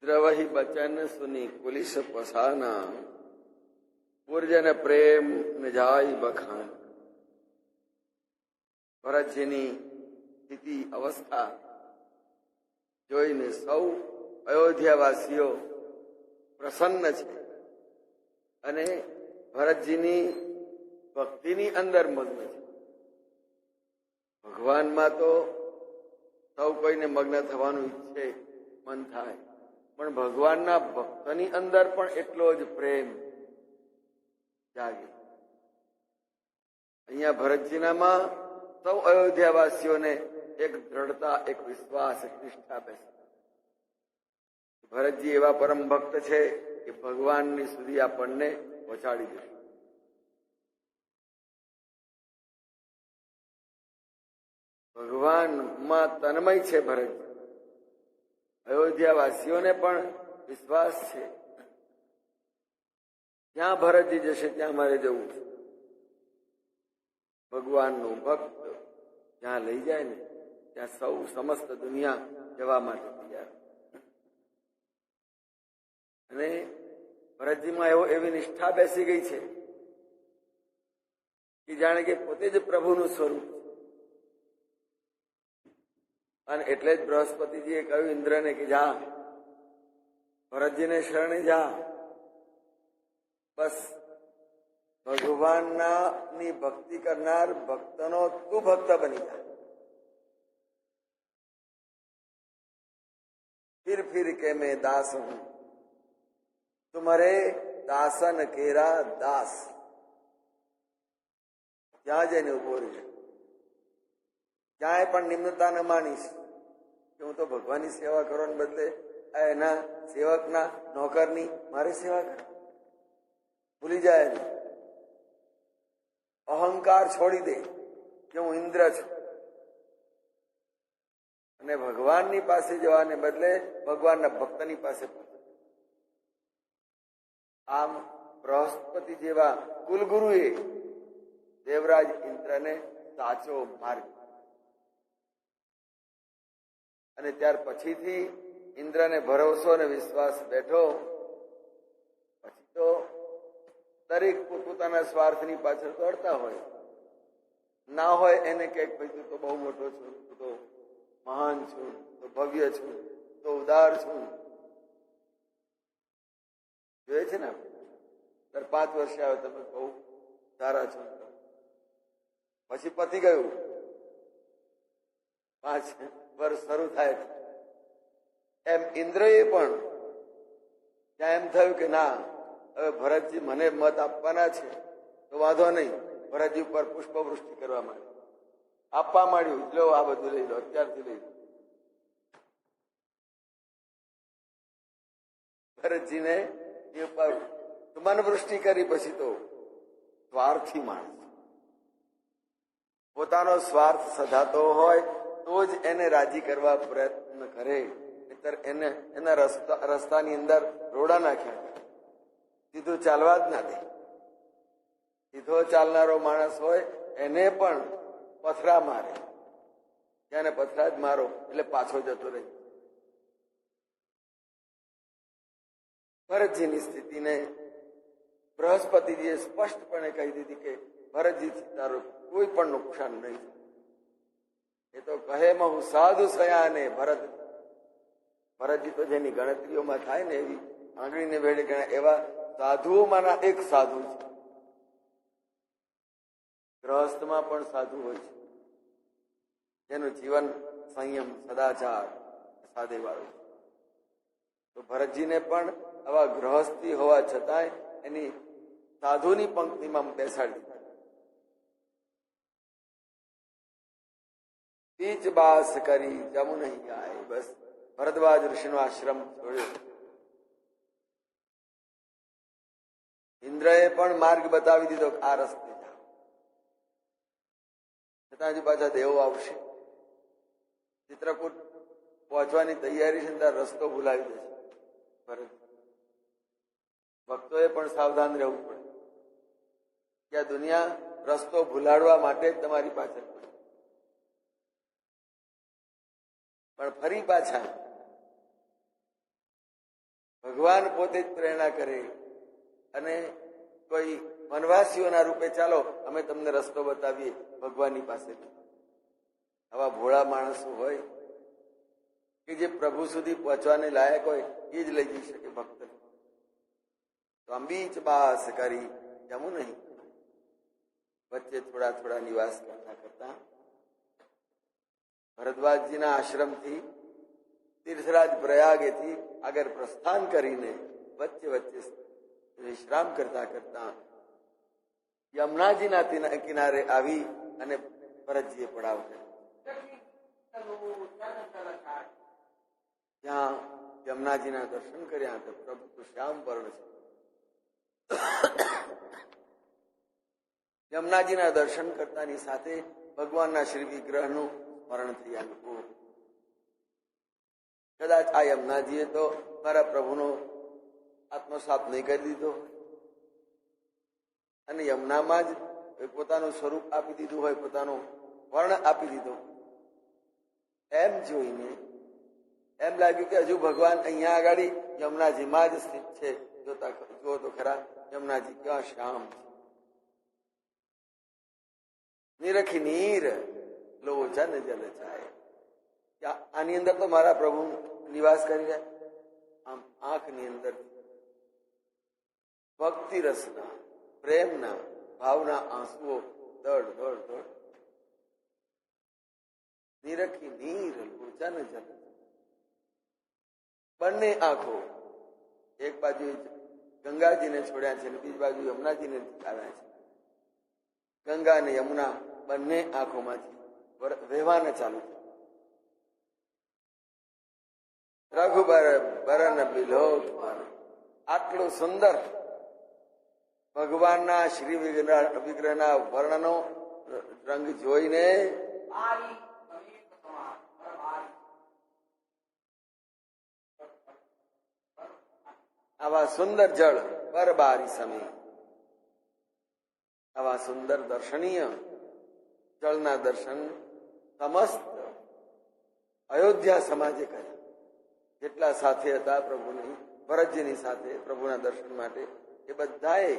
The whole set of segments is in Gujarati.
દ્રવહિ બચન સુની કુલિસ પસાના, પૂર્જન પ્રેમ ન જાય બખાન. ભરતજીની સ્થિતિ અવસ્થા જોઈને સૌ અયોધ્યાવાસીઓ પ્રસન્ન છે અને ભરતજીની ભક્તિની અંદર મગ્ન છે. ભગવાનમાં તો સૌ કોઈને મગ્ન થવાનું ઈચ્છે, મન થાય, પણ ભગવાનના ભક્તની અંદર પણ એટલો જ પ્રેમ જાગે. અહીંયા ભરતજીનામાં સૌ અયોધ્યાવાસીઓને એક દ્રઢતા, એક વિશ્વાસ, એક નિષ્ઠા બેસે. ભરતજી એવા પરમ ભક્ત છે કે ભગવાનની સુધી આપણને પહોંચાડી દે. ભગવાનમાં તન્મય છે ભરતજી. અયોધ્યાવાસીઓને પણ વિશ્વાસ છે, જ્યાં ભરતજી જશે ત્યાં મારે જવું છે. ભગવાનનું ભક્ત જ્યાં લઈ જાય ને ત્યાં સૌ સમસ્ત દુનિયા જવા માટે તૈયાર. અને ભરતજીમાં એવી નિષ્ઠા બેસી ગઈ છે કે જાણે કે પોતે જ પ્રભુનું સ્વરૂપ. અને એટલે જ બૃહસ્પતિજીએ કહ્યું ઇન્દ્રને કે જા, ભરતજીને શરણે જા, બસ ભગવાનના ની ભક્તિ કરનાર ભક્તનો તું ભક્ત બની જા. फिर के मैं दास हूं, तुम्हारे दासन केरा दास. ત્યાં જઈને ઉભો રહે, ક્યાંય પણ નિમ્નતા ન માનીશ કે હું તો ભગવાનની સેવા કરવાને બદલે એના સેવકના નોકરની મારે સેવા કર. ભૂલી જાય, અહંકાર છોડી દે કે હું ઇન્દ્ર છું અને ભગવાનની પાસે જવાને બદલે ભગવાનના ભક્તની પાસે. આમ બૃહસ્પતિ જેવા કુલગુરુએ દેવરાજ ઇન્દ્રને સાચો માર્ગ. અને ત્યાર પછીથી ઇન્દ્રને ભરોસો અને વિશ્વાસ બેઠો. પછી તો દરેક પોતાના સ્વાર્થની પાછળ દોડતા હોય. ના હોય એને કંઈક ભાઈ તું તો બહુ મોટો છું, તું તો મહાન છું, તો ભવ્ય છું, તો ઉદાર છું. જોઈએ છે ને, 5 વર્ષે આવે તમે બહુ સારા છો, પછી પતી ગયું, 5 વર્ષ શરૂ થાય એમ ઇન્દ્રએ પણ ત્યાં એમ થયું કે ના, હવે ભરતજી મને મત આપવાના છે તો વાંધો નહીં. ભરતજી ઉપર પુષ્પવૃષ્ટિ કરવા માંડી, આપવા માંડ્યું. લો આ બધું લઈ લો, અત્યારથી લઈ લો. ભરતજીને એ ઉપર મનવૃષ્ટિ કરી. પછી તો સ્વાર્થી માણસ, પોતાનો સ્વાર્થ સધાતો હોય તો જ એને રાજી કરવા પ્રયત્ન કરે. નહીંતર એને એના રસ્તાની અંદર રોડા નાખ્યા, સીધું ચાલવા જ ના દે. સીધો ચાલનારો માણસ હોય એને પણ પથરા મારે, ત્યાં પથરા જ મારો એટલે પાછો જતો રહે. ભરતજીની સ્થિતિને બૃહસ્પતિજીએ સ્પષ્ટપણે કહી દીધી કે ભરતજીથી તારું કોઈ પણ નુકસાન નહીં. એ તો કહે હું સાધુ સયાને ભરત. ભરતજી તો જેની ગણતરીઓમાં થાય ને એવી આંગળીને ભેળે ગણાય એવા સાધુઓમાંના એક સાધુ છે. ગ્રહસ્થમાં પણ સાધુ હોય છે, જેનું જીવન સંયમ, સદાચાર, સાદે વાળું. તો ભરતજીને પણ આવા ગ્રહસ્થી હોવા છતાંય એની સાધુની પંક્તિમાં બેસાડી. બીચ બાસ કરી જમુ નહીં ગાય. બસ ભરદ્વાજ ઋષિનો આશ્રમ છોડ્યો. ઇન્દ્રએ પણ માર્ગ બતાવી દીધો, આ રસ્તે જાઓ. છતાં હજી પાછા દેવો આવશે. ચિત્રકૂટ પહોંચવાની તૈયારી છે, ત્યાં રસ્તો ભૂલાવી દેશે. ભક્તોએ પણ સાવધાન રહેવું પડે કે આ દુનિયા રસ્તો ભૂલાડવા માટે જ તમારી પાછળ પડે. પણ ફરી પાછા ભગવાન પોતે જ પ્રેરણા કરે અને કોઈ વનવાસીઓના રૂપે ચાલો અમે તમને રસ્તો બતાવીએ ભગવાનની પાસેથી. આવા ભોળા માણસો હોય કે જે પ્રભુ સુધી પહોંચવાને લાયક હોય એ જ લઈ જઈ શકે ભક્ત. તો આમ બીચ બાસ કરી જમું નહીં, વચ્ચે થોડા થોડા નિવાસ કરતા કરતા ભરદ્વાજજીના આશ્રમથી તીર્થરાજ પ્રયાગેથી આગળ પ્રસ્થાન કરીને વચ્ચે વચ્ચે વિશ્રામ કરતા કરતા યમુનાજીના કિનારે આવી અને ભરતજીએ પડાવ કર્યો. ત્યાં યમુનાજીના દર્શન કર્યા તો પ્રભુ તો શ્યામ વર્ણ છે. યમુનાજીના દર્શન કરતાની સાથે ભગવાનના શ્રી વિગ્રહનું સ્મરણ થઈ આવ્યું. કદાચ આ યમુનાજીએ તો મારા પ્રભુનો આત્મસાત નહીં કરી દીધો અને યમુનામાં જ પોતાનું સ્વરૂપ આપી દીધું હોય, પોતાનો વર્ણ આપી દીધો. એમ જોઈને એમ લાગ્યું કે હજુ ભગવાન અહીંયા આગળ યમુનાજીમાં જ સ્થિત છે. જો તો ખરા યમુનાજી ક્યાં શ્યામ છે. નિરખી નીર લોચન જલ જાય. આની અંદર તો મારા પ્રભુ નિવાસ કરી રહ્યા. આમ આંખની અંદર ભક્તિ રસના, પ્રેમના, ભાવના આંસુઓ દળ દળ દળ. નિરખી નીર લોચન જલ. બંને આંખો એક બાજુ ગંગાજીને છોડ્યા છે અને બીજી બાજુ યમુનાજીને આવ્યા છે. ગંગા અને યમુના બંને આંખોમાંથી વહેવાના ચાલુ છે. રઘુબર બરન બિલોક. આટલું સુંદર ભગવાનના શ્રી વિગ્રહના વર્ણનો રંગ જોઈને આવા સુંદર જળ બરબારી સમી, આવા સુંદર દર્શનીય જળના દર્શન સમસ્ત અયોધ્યા સમાજે કર્યા. જેટલા સાથે હતા પ્રભુની, ભરતજીની સાથે પ્રભુના દર્શન માટે, એ બધાએ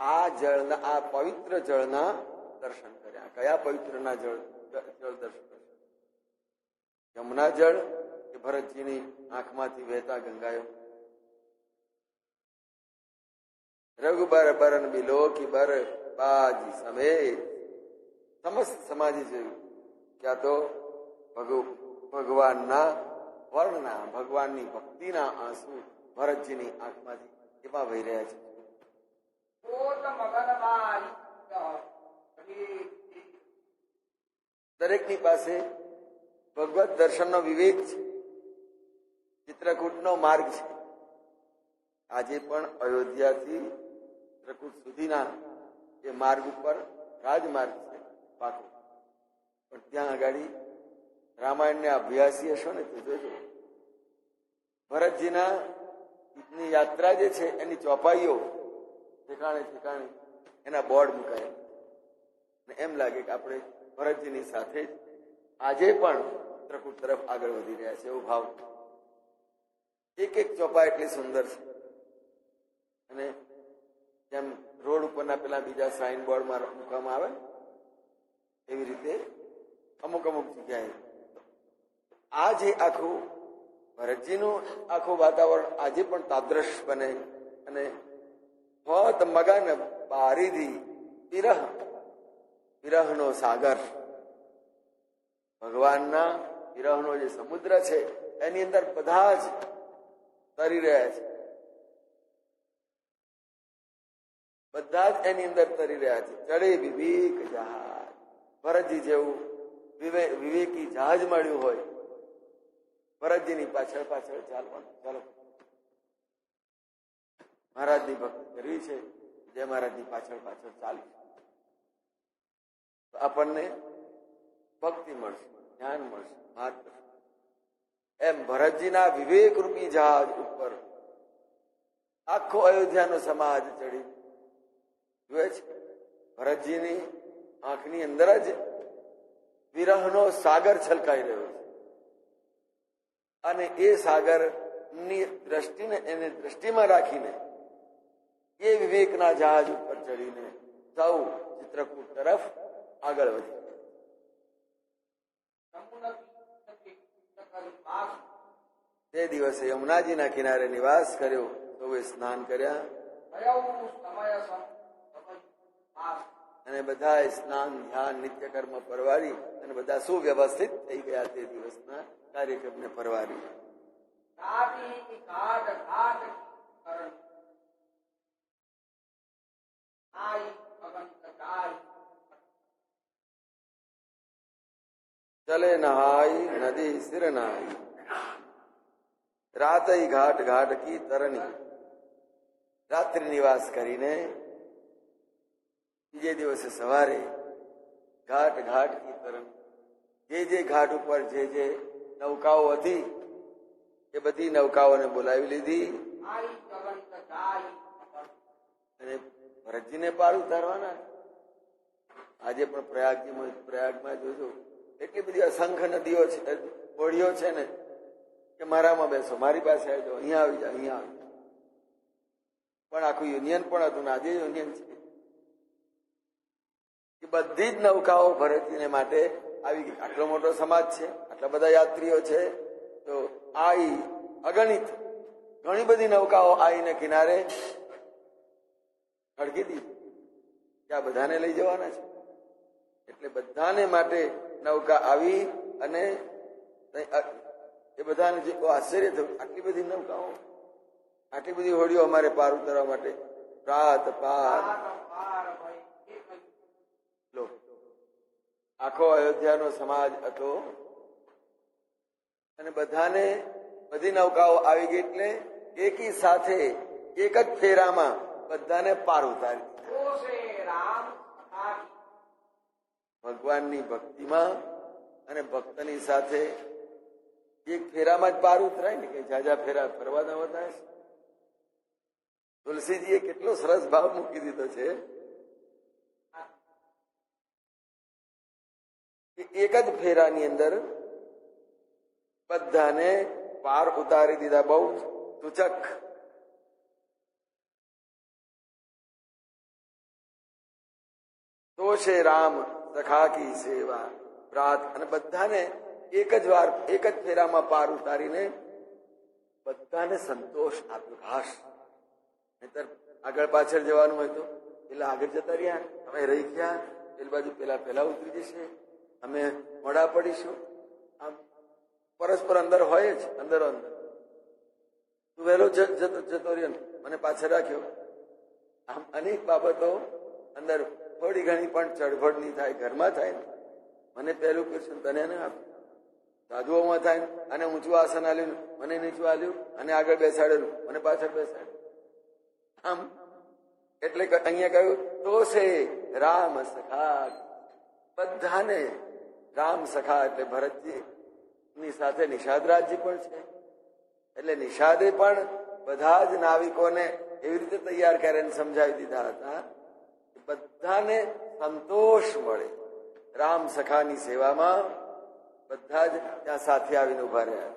આ જળના, આ પવિત્ર જળના દર્શન કર્યા. કયા પવિત્રના જળ દર્શન કર્યા? યમુના જળ કે ભરતજીની આંખમાંથી વહેતા ગંગાયો? રઘુબર બરન બિલોકી બર બાજી સમેત સમસ્ત સમાજે જોયું કે આ તો ભગવાનના વર્ણના, ભગવાનની ભક્તિના આંસુ ભરતજીની આંખમાંથી એમાં વહી રહ્યા છે. દરેકની પાસે ભગવત દર્શનનો વિવેક છે, ચિત્રકૂટનો માર્ગ છે. આજે પણ અયોધ્યાથી ચિત્રકૂટ સુધીના એ માર્ગ ઉપર રાજમાર્ગ છે પાકો. પણ ત્યાં આગળ રામાયણને અભ્યાસી હશો ને તો જોજો, ભરતજીના યાત્રા જે છે એની ચોપાઈઓ ઠેકાણે ઠેકાણે એના બોર્ડ મુકાય ને એમ લાગે કે આપણે ભરતજીની સાથે જ આજે પણ ચિત્રકૂટ તરફ આગળ વધી રહ્યા છે એવો ભાવ. એક એક ચોપા એટલી સુંદર છે. અને જેમ રોડ ઉપરના પેલા બીજા સાઇન બોર્ડમાં મૂકવામાં આવે એવી રીતે અમુક અમુક જગ્યાએ આ જે આખું ભરતજીનું આખું વાતાવરણ આજે પણ તાદ્રશ બને. અને હોત મગન બારીધી વિરહ, વિરહનો સાગર, ભગવાનના વિરહનો જે સમુદ્ર છે એની અંદર બધા જ તરી રહ્યા છે. બધા જ એની અંદર તરી રહ્યા છે. ચડે વિવેક જહાજ. ભરતજી જેવું વિવેકી જહાજ મળ્યું હોય, ભરતજીની પાછળ પાછળ ચાલવાનું. ચાલો મહારાજની ભક્તિ કરવી છે, જય મહારાજની પાછળ પાછળ ચાલી તો આપણને ભક્તિ મળશે, જ્ઞાન મળશે, માર્ગ. એમ ભરતજીના વિવેક રૂપી જહાજ ઉપર આખો અયોધ્યાનો સમાજ ચડી જુએ છે. ભરતજીની આંખની અંદર જ વિરહનો સાગર છલકાઈ રહ્યો છે અને એ સાગર ની દ્રષ્ટિને એને દ્રષ્ટિમાં રાખીને એ વિવેકના જહાજ ઉપર ચડીને સૌ ચિત્રકૂટ તરફ આગળ વધી. તે દિવસે યમુનાજીના કિનારે નિવાસ કર્યો. સૌએ સ્નાન કર્યા અને બધા સ્નાન ધ્યાન નિત્ય કર્મ પરવારી અને બધા સુવ્યવસ્થિત થઈ ગયા. તે દિવસના કાર્યક્રમને પરવારી ચલે નહાઈ નદી સિર નાઈ રાતઈ ઘાટ ઘાટ કી તરની. રાત્રિ નિવાસ કરીને બીજે દિવસે સવારે ઘાટ ઘાટ કી તરણ, જે ઘાટ ઉપર જે નૌકાઓ હતી એ બધી નૌકાઓને બોલાવી લીધી અને ભરતજીને પાર ઉતારવાના. આજે પણ પ્રયાગમાં જોજો એટલી બધી અસંખ્ય નદીઓ છે, હોડીઓ છે ને કે મારામાં બેસો, મારી પાસે આવી જાઓ, અહીંયા આવી જાઓ, અહીંયા આવી જાઓ. પણ આખું યુનિયન પણ હતું ને આજે યુનિયન છે. એ બધી જ નૌકાઓ ભરતજીને માટે આવી ગઈ. આટલો મોટો સમાજ છે, આટલા બધા યાત્રીઓ છે, તો આઈ અગણિત ઘણી બધી નૌકાઓ આઈને કિનારે અડકી દીધી કે આ બધાને લઈ જવાના છે. એટલે બધાને માટે નૌકા આવી અને એ બધાને જે આશ્ચર્ય થયું, આટલી બધી નૌકાઓ, આટલી બધી હોડીઓ અમારે પાર ઉતારવા માટે. પ્રાત પાર લો, આખો અયોધ્યાનો સમાજ હતો અને બધાને બધી નૌકાઓ આવી ગઈ એટલે એકી સાથે એક જ ફેરામાં બધાને પાર ઉતારી. ભગવાનની ભક્તિમાં અને ભક્તની સાથે એક ફેરામાં જ પાર ઉતરાય ને, કે જાજા ફેરા ફરવા ના હોતા. તુલસીજીએ કેટલો સરસ ભાવ મૂકી દીધો છે કે એક જ ફેરાની અંદર બધાને પાર ઉતારી દીધા. બહુ સૂચક. તો છે રામ સખા કી સેવા પ્રાત, અને બધાને એક જ વાર એક જ ફેરામાં પાર ઉતારીને બધાને સંતોષ આપ્યો. ઘાસ નહીતર આગળ પાછળ જવાનું હોય તો પેલા આગળ જતા રહ્યા, અમે રહી ગયા, પેલી બાજુ પેલા ઉતરી જશે, અમે મોડા પડીશું. આમ પરસ્પર અંદર હોય જ, અંદરો અંદર. તું વહેલો જતો રહ્યો, મને પાછળ રાખ્યો. આમ અનેક બાબતો અંદર થોડી ઘણી પણ ચળભળ નહીં થાય, ઘરમાં થાય ને. મને પહેલું ક્વેશ્ચન તને ના આપ્યું, સાધુઓમાં થાય અને ઊંચું આસન આલ્યું, મને નીચું આલ્યું, અને આગળ બેસાડેલું, મને પાછળ બેસાડ્યું. આમ એટલે અહીંયા કહ્યું તો છે રામ સખા. બધાને રામ સખા એટલે ભરતજી ની સાથે નિષાદરાજજી પણ છે. એટલે નિષાદે પણ બધા જ નાવિકોને એવી રીતે તૈયાર કરીને સમજાવી દીધા હતા બધાને સંતોષ મળે. રામ સખાની સેવામાં બધા જ ત્યાં સાથે આવીને ઉભા રહ્યા.